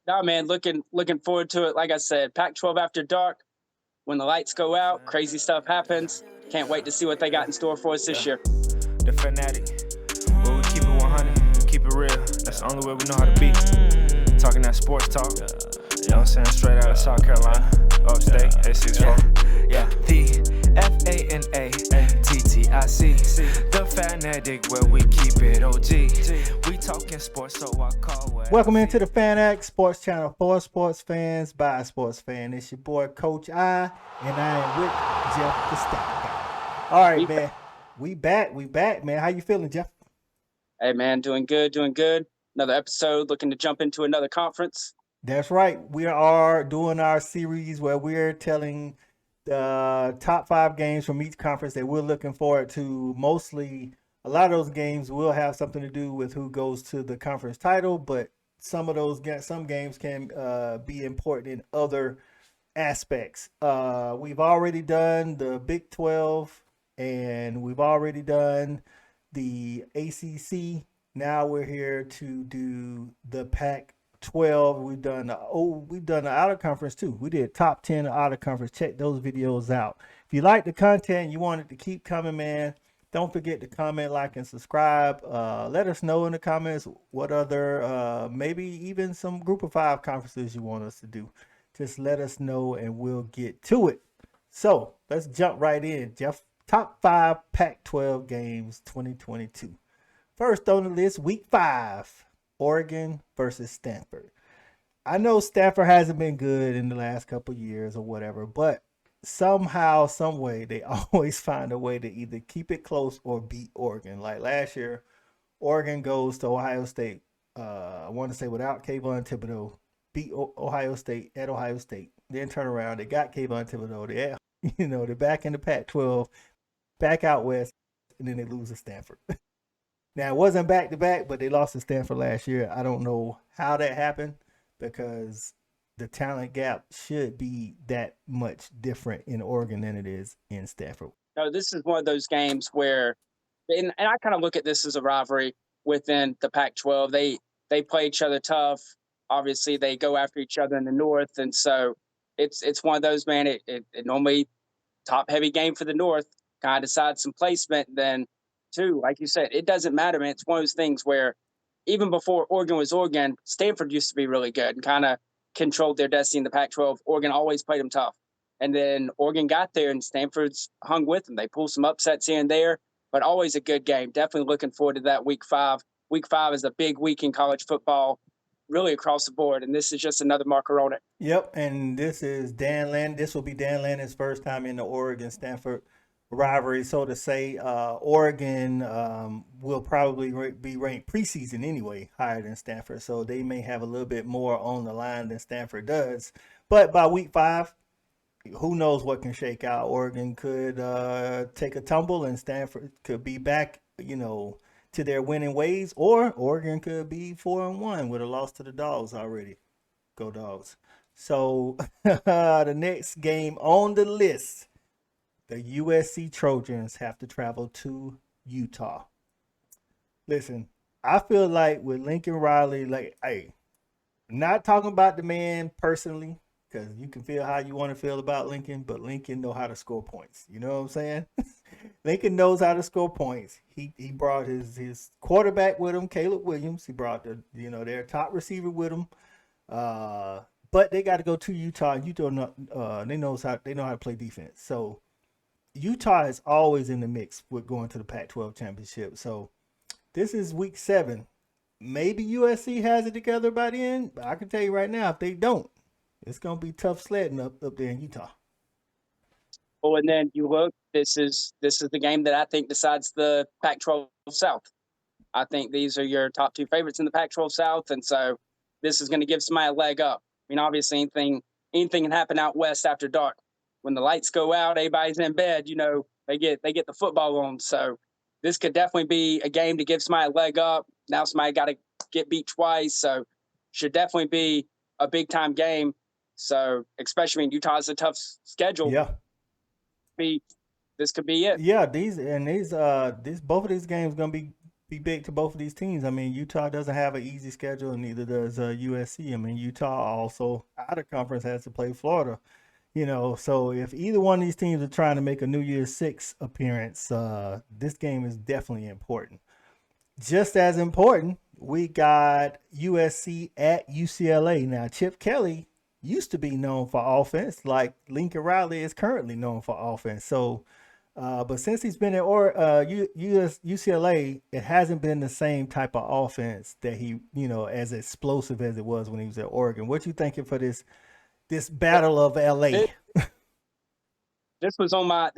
No, man, looking forward to it. Like I said, Pac-12 after dark. When the lights go out, crazy stuff happens. Can't wait to see what they got in store for us this Yeah. year. The fanatic, where we keep it 100, keep it real. That's the only way we know how to be. Talking that sports talk, you know what I'm saying? Straight out of South Carolina, upstate, A64. Yeah, the FANATTIC, the fanatic, where we keep it OG. We talking sports, so I call what. Welcome into the FanX Sports Channel for sports fans by a sports fan. It's your boy Coach I, and I am with Jeff the Stat Guy. All right, man. We back, man. How you feeling, Jeff? Hey, man, doing good. Another episode, looking to jump into another conference. That's right. We are doing our series where we're telling the top 5 games from each conference that we're looking forward to. Mostly, a lot of those games will have something to do with who goes to the conference title, but some games can be important in other aspects. We've already done the Big 12 and we've already done the ACC. Now we're here to do the Pac-12. We've done the out of conference too. We did top 10 out of conference. Check those videos out. If you like the content, you want it to keep coming, man, don't forget to comment, like, and subscribe. Let us know in the comments what other, maybe even some group of 5 conferences you want us to do. Just let us know and we'll get to it. So let's jump right in, Jeff. Top 5 Pac-12 games 2022. First on the list, week 5, Oregon versus Stanford. I know Stanford hasn't been good in the last couple of years or whatever, but somehow, some way, they always find a way to either keep it close or beat Oregon. Like last year, Oregon goes to Ohio State. I want to say without Kayvon Thibodeau, beat Ohio State at Ohio State. Then turn around, they got Kayvon Thibodeau. They're back in the Pac-12, back out west, and then they lose to Stanford. Now, it wasn't back-to-back, but they lost to Stanford last year. I don't know how that happened because the talent gap should be that much different in Oregon than it is in Stanford. No, this is one of those games where, and I kind of look at this as a rivalry within the Pac-12. They play each other tough. Obviously, they go after each other in the North, and so it's one of those, man. It normally top-heavy game for the North, kind of decides some placement. Then, too, like you said, it doesn't matter, man. It's one of those things where even before Oregon was Oregon, Stanford used to be really good and kind of controlled their destiny in the Pac-12. Oregon always played them tough. And then Oregon got there and Stanford's hung with them. They pulled some upsets here and there, but always a good game. Definitely looking forward to that week 5. Week 5 is a big week in college football, really across the board. And this is just another marker on it. Yep, and this is Dan Lanning. This will be Dan Lanning's first time in the Oregon-Stanford rivalry. So to say, Oregon will probably be ranked preseason anyway higher than Stanford. So they may have a little bit more on the line than Stanford does. But by week 5, who knows what can shake out. Oregon could take a tumble and Stanford could be back, to their winning ways, or Oregon could be 4-1 with a loss to the Dogs already. Go Dogs. So the next game on the list, the USC Trojans have to travel to Utah. Listen, I feel like with Lincoln Riley, not talking about the man personally, because you can feel how you want to feel about Lincoln, but Lincoln know how to score points. You know what I'm saying? Lincoln knows how to score points. He brought his quarterback with him, Caleb Williams. He brought their top receiver with him. But they got to go to Utah. And Utah, they know how to play defense. So Utah is always in the mix with going to the Pac-12 championship. So this is week 7. Maybe USC has it together by then, but I can tell you right now, if they don't, it's gonna be tough sledding up there in Utah. Oh, and then you look. This is the game that I think decides the Pac-12 South. I think these are your top 2 favorites in the Pac-12 South, and so this is going to give somebody a leg up. I mean, obviously, anything can happen out west after dark. When the lights go out, everybody's in bed. They get the football on. So this could definitely be a game to give somebody a leg up. Now somebody got to get beat twice, so should definitely be a big time game. So especially when Utah has a tough schedule. Yeah. This could be it. Yeah, both of these games gonna be be big to both of these teams. I mean, Utah doesn't have an easy schedule, and neither does USC. I mean, Utah also out of conference has to play Florida. So if either one of these teams are trying to make a New Year's Six appearance, this game is definitely important. Just as important, we got USC at UCLA. Now, Chip Kelly used to be known for offense, like Lincoln Riley is currently known for offense. So, but since he's been at UCLA, it hasn't been the same type of offense that he, as explosive as it was when he was at Oregon. What you thinking for this battle of LA? This was on my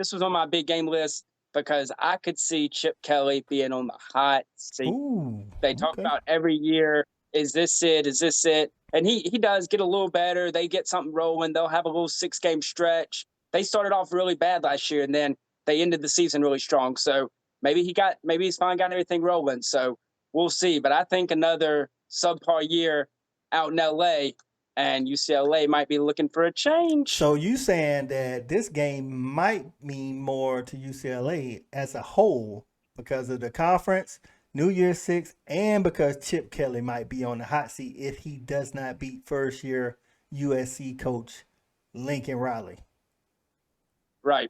big game list because I could see Chip Kelly being on the hot seat. Ooh, they talk about every year, is this it? Is this it? And he does get a little better. They get something rolling. They'll have a little 6-game stretch. They started off really bad last year, and then they ended the season really strong. So maybe he's finally got everything rolling. So we'll see. But I think another subpar year out in LA, and UCLA might be looking for a change. So you saying that this game might mean more to UCLA as a whole because of the conference, New Year's Six, and because Chip Kelly might be on the hot seat if he does not beat first-year USC coach Lincoln Riley. Right.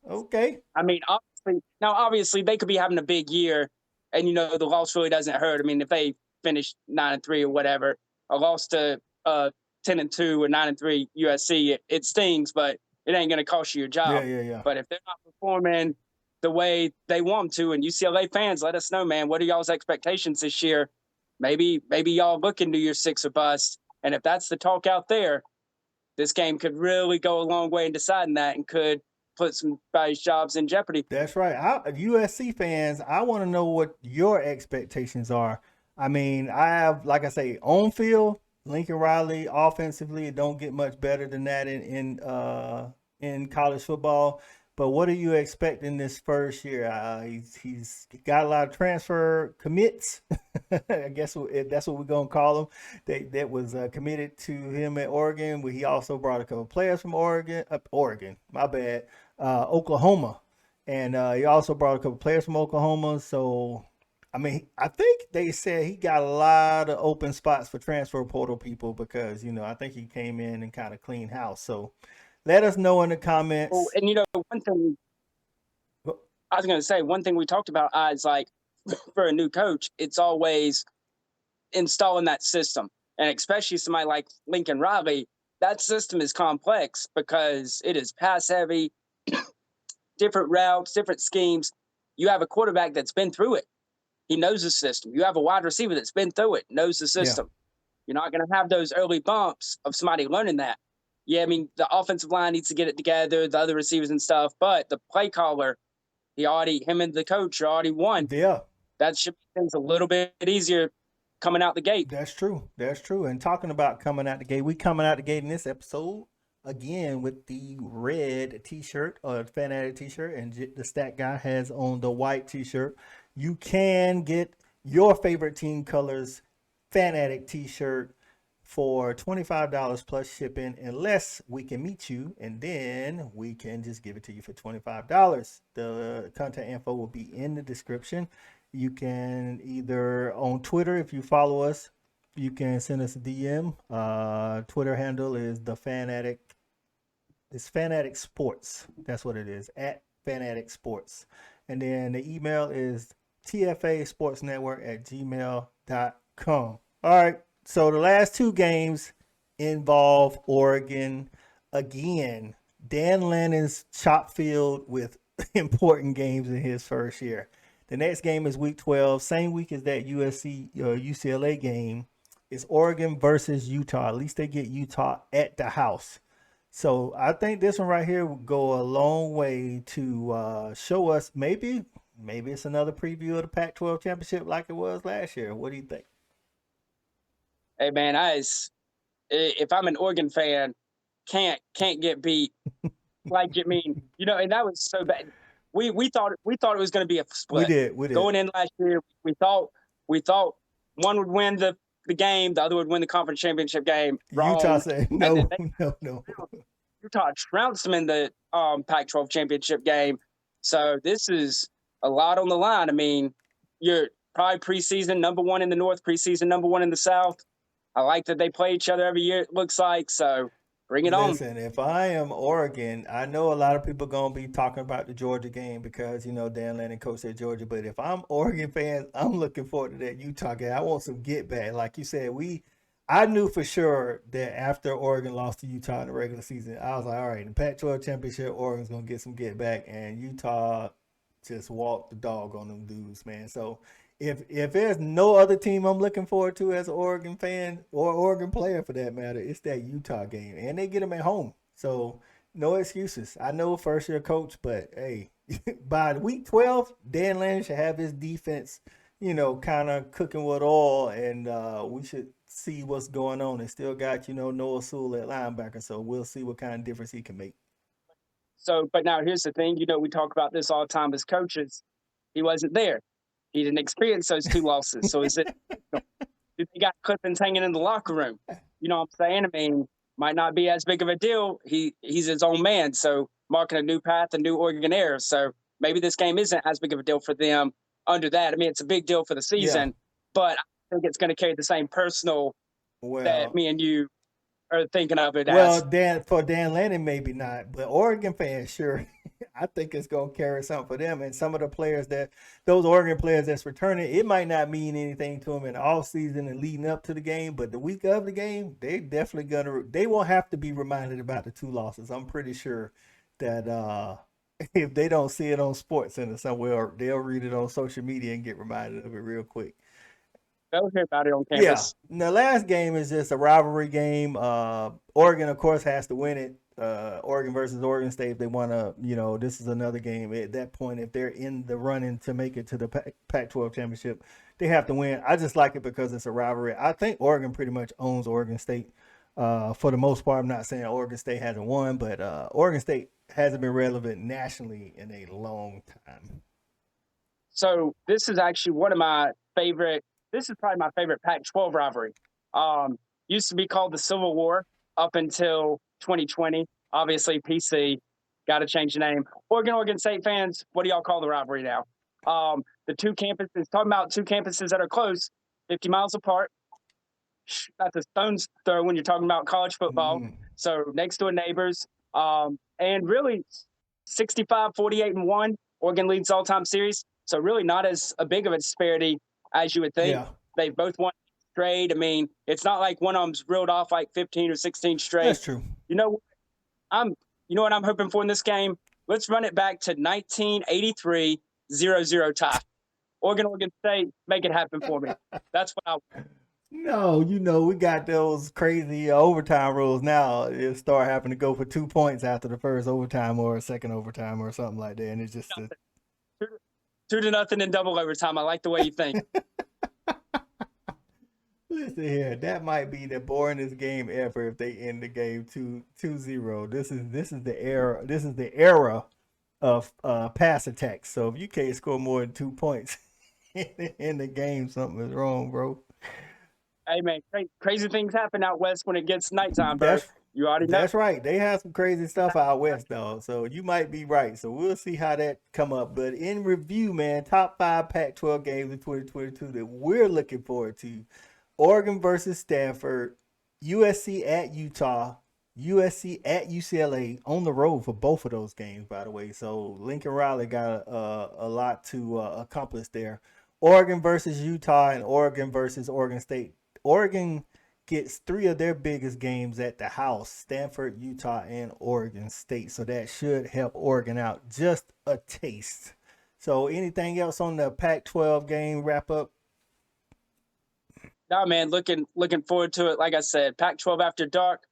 Okay. I mean, obviously they could be having a big year, and the loss really doesn't hurt. I mean, if they finish 9-3 or whatever, a loss to 10-2 or 9-3 USC, it stings, but it ain't gonna cost you your job. Yeah. But if they're not performing the way they want to, and UCLA fans, let us know, man. What are y'all's expectations this year? Maybe y'all looking to your 6 or bust. And if that's the talk out there, this game could really go a long way in deciding that and could put somebody's jobs in jeopardy. That's right. USC fans, I want to know what your expectations are. I mean, I have, like I say, on field, Lincoln Riley offensively, it don't get much better than that in college football. But what are you expecting this first year? He's got a lot of transfer commits. I guess that's what we're going to call them. That was committed to him at Oregon. Where he also brought a couple players from Oklahoma. And he also brought a couple players from Oklahoma. So, I mean, I think they said he got a lot of open spots for transfer portal people because, I think he came in and kind of cleaned house. So, let us know in the comments. Oh, and one thing I was going to say, one thing we talked about is like for a new coach, it's always installing that system. And especially somebody like Lincoln Riley, that system is complex because it is pass heavy, different routes, different schemes. You have a quarterback that's been through it. He knows the system. You have a wide receiver that's been through it, knows the system. Yeah. You're not going to have those early bumps of somebody learning that. Yeah, I mean, the offensive line needs to get it together, the other receivers and stuff, but the play caller, him and the coach are already won. Yeah. That should make things a little bit easier coming out the gate. That's true. And talking about coming out the gate, we coming out the gate in this episode again with the red t-shirt or Fanatic t-shirt, and the Stat Guy has on the white t-shirt. You can get your favorite team colors Fanatic t-shirt for $25 plus shipping, unless we can meet you, and then we can just give it to you for $25. The contact info will be in the description. You can either on Twitter, if you follow us, you can send us a DM. Twitter handle is the Fanatic. It's Fanatic Sports. That's what it is, at Fanatic Sports. And then the email is tfasportsnetwork@gmail.com. All right. So the last 2 games involve Oregon again. Dan Lanning's chop field with important games in his first year. The next game is week 12, same week as that UCLA game. It's Oregon versus Utah. At least they get Utah at the house. So I think this one right here will go a long way to show us maybe it's another preview of the Pac-12 championship like it was last year. What do you think? Hey man, if I'm an Oregon fan, can't get beat. Like, I mean, and that was so bad. We thought it was going to be a split. We did. Going in last year, we thought one would win the game, the other would win the conference championship game. Wrong. Utah said no. Utah trounced them in the Pac-12 championship game. So this is a lot on the line. I mean, you're probably preseason number one in the North, preseason number one in the South. I like that they play each other every year, it looks like. So bring it on. Listen, if I am Oregon, I know a lot of people going to be talking about the Georgia game because, Dan Lanning coached at Georgia. But if I'm Oregon fans, I'm looking forward to that Utah game. I want some get back. Like you said, I knew for sure that after Oregon lost to Utah in the regular season, I was like, all right, in the Pac-12 championship, Oregon's going to get some get back. And Utah just walked the dog on them dudes, man. So if there's no other team I'm looking forward to as an Oregon fan or Oregon player for that matter, it's that Utah game. And they get them at home. So no excuses. I know first-year coach, but, hey, by week 12, Dan Lanning should have his defense, kind of cooking with oil, and we should see what's going on. They still got, Noah Sewell at linebacker, so we'll see what kind of difference he can make. So, but now here's the thing, we talk about this all the time as coaches. He wasn't there. He didn't experience those 2 losses. So is it, he got clippings hanging in the locker room? You know what I'm saying? I mean, might not be as big of a deal. He's his own man. So marking a new path, a new Oregon era. So maybe this game isn't as big of a deal for them under that. I mean, it's a big deal for the season, but I think it's going to carry the same personal that me and you are thinking of it as. Well, for Dan Lanning, maybe not, but Oregon fans, sure. I think it's going to carry something for them. And some of the players those Oregon players that's returning, it might not mean anything to them in the offseason and leading up to the game, but the week of the game, they definitely they won't have to be reminded about the 2 losses. I'm pretty sure that if they don't see it on SportsCenter somewhere, they'll read it on social media and get reminded of it real quick. They'll hear about it on campus. Yeah. The last game is just a rivalry game. Oregon, of course, has to win it. Oregon versus Oregon State. If they want to, this is another game. At that point, if they're in the running to make it to the Pac-12 championship, they have to win. I just like it because it's a rivalry. I think Oregon pretty much owns Oregon State for the most part. I'm not saying Oregon State hasn't won, but Oregon State hasn't been relevant nationally in a long time. So this is actually one of my favorite. This is probably my favorite Pac-12 rivalry. Used to be called the Civil War up until 2020. Obviously, PC got to change the name. Oregon State fans, what do y'all call the rivalry now? The 2 campuses, talking about 2 campuses that are close, 50 miles apart. That's a stone's throw when you're talking about college football. Mm-hmm. So next door neighbors. And really 65-48-1, Oregon leads all-time series. So really not as a big of a disparity as you would think. Yeah. They've both won straight. I mean, it's not like one of them's reeled off like 15 or 16 straight. That's true. You know what I'm hoping for in this game? Let's run it back to 1983 0-0 tie. Oregon State, make it happen for me. That's what I want. No, we got those crazy overtime rules now. It start having to go for 2 points after the first overtime or second overtime or something like that. And it's just 2-0 in double overtime. I like the way you think. Listen here, that might be the boringest game ever if they end the game 2-0. This is the era of pass attacks. So if you can't score more than 2 points in the game, something is wrong, bro. Hey man, crazy things happen out west when it gets nighttime, bro. You already know. That's right. They have some crazy stuff out west, though. So you might be right. So we'll see how that come up. But in review, man, top 5 Pac-12 games in 2022 that we're looking forward to. Oregon versus Stanford, USC at Utah, USC at UCLA on the road for both of those games, by the way. So Lincoln Riley got a lot to accomplish there. Oregon versus Utah and Oregon versus Oregon State. Oregon gets 3 of their biggest games at the house, Stanford, Utah, and Oregon State. So that should help Oregon out just a taste. So anything else on the Pac-12 game wrap up? No, man, looking forward to it. Like I said, Pac-12 after dark,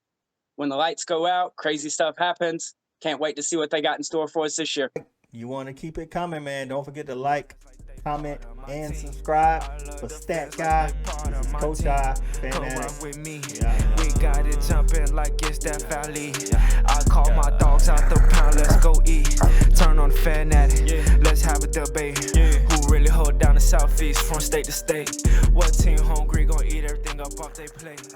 when the lights go out, crazy stuff happens. Can't wait to see what they got in store for us this year. You want to keep it coming, man. Don't forget to like, comment, and subscribe. For Stat Guy, this is Coach I, Fanatic. With me. Yeah. We got it jumping like it's that valley. I call my dogs out the pound, let's go eat. Turn on Fanatic, let's have a debate. Who really hold down the Southeast from state to state? What team hungry gonna eat everything up off they plate?